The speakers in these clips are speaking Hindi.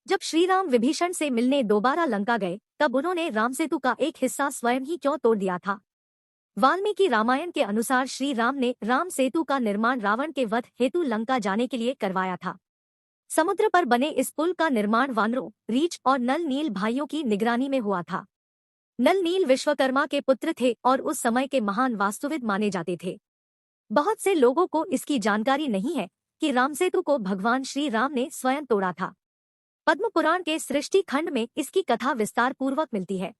जब श्री राम विभीषण से मिलने दोबारा लंका गए तब उन्होंने रामसेतु का एक हिस्सा स्वयं ही क्यों तोड़ दिया था। वाल्मीकि रामायण के अनुसार श्री राम ने राम सेतु का निर्माण रावण के वध हेतु लंका जाने के लिए करवाया था। समुद्र पर बने इस पुल का निर्माण वानरों, रीछ और नल नील भाइयों की निगरानी में हुआ था। नल नील विश्वकर्मा के पुत्र थे और उस समय के महान वास्तुविद माने जाते थे। बहुत से लोगों को इसकी जानकारी नहीं है कि रामसेतु को भगवान श्री राम ने स्वयं तोड़ा था। पद्म पुराण के सृष्टि खंड में इसकी कथा विस्तार पूर्वक मिलती है।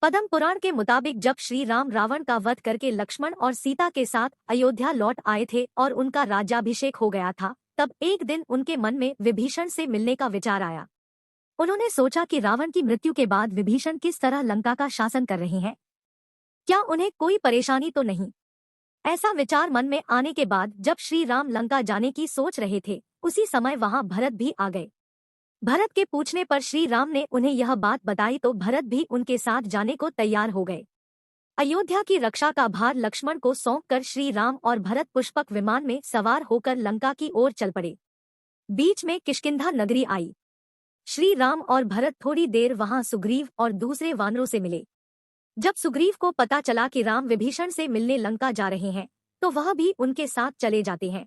पद्म पुराण के मुताबिक जब श्री राम रावण का वध करके लक्ष्मण और सीता के साथ अयोध्या लौट आए थे और उनका राज्याभिषेक हो गया था, तब एक दिन उनके मन में विभीषण से मिलने का विचार आया। उन्होंने सोचा कि रावण की मृत्यु के बाद विभीषण किस तरह लंका का शासन कर रहे हैं, क्या उन्हें कोई परेशानी तो नहीं। ऐसा विचार मन में आने के बाद जब श्री राम लंका जाने की सोच रहे थे, उसी समय वहां भरत भी आ गए। भरत के पूछने पर श्री राम ने उन्हें यह बात बताई तो भरत भी उनके साथ जाने को तैयार हो गए। अयोध्या की रक्षा का भार लक्ष्मण को सौंपकर श्री राम और भरत पुष्पक विमान में सवार होकर लंका की ओर चल पड़े। बीच में किष्किंधा नगरी आई। श्री राम और भरत थोड़ी देर वहां सुग्रीव और दूसरे वानरों से मिले। जब सुग्रीव को पता चला कि राम विभीषण से मिलने लंका जा रहे हैं, तो वह भी उनके साथ चले जाते हैं।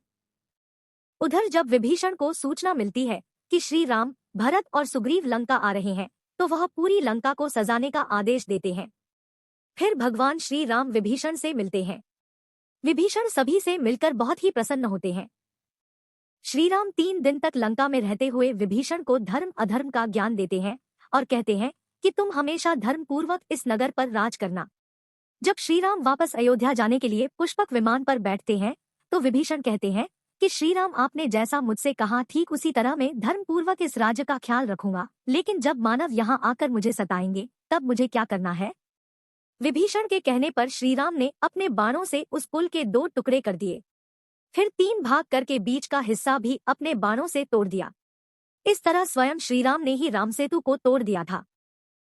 उधर जब विभीषण को सूचना मिलती है कि श्री राम, भरत और सुग्रीव लंका आ रहे हैं, तो वह पूरी लंका को सजाने का आदेश देते हैं। फिर भगवान श्री राम विभीषण से मिलते हैं। विभीषण सभी से मिलकर बहुत ही प्रसन्न होते हैं। श्री राम 3 दिन तक लंका में रहते हुए विभीषण को धर्म अधर्म का ज्ञान देते हैं और कहते हैं कि तुम हमेशा धर्म पूर्वक इस नगर पर राज करना। जब श्री राम वापस अयोध्या जाने के लिए पुष्पक विमान पर बैठते हैं तो विभीषण कहते हैं कि श्री राम, आपने जैसा मुझसे कहा ठीक उसी तरह मैं धर्म पूर्वक इस राज्य का ख्याल रखूंगा, लेकिन जब मानव यहाँ आकर मुझे सताएंगे तब मुझे क्या करना है। विभीषण के कहने पर श्री राम ने अपने बाणों से उस पुल के 2 टुकड़े कर दिए। फिर 3 भाग करके बीच का हिस्सा भी अपने बाणों से तोड़ दिया। इस तरह स्वयं श्री राम ने ही रामसेतु को तोड़ दिया था।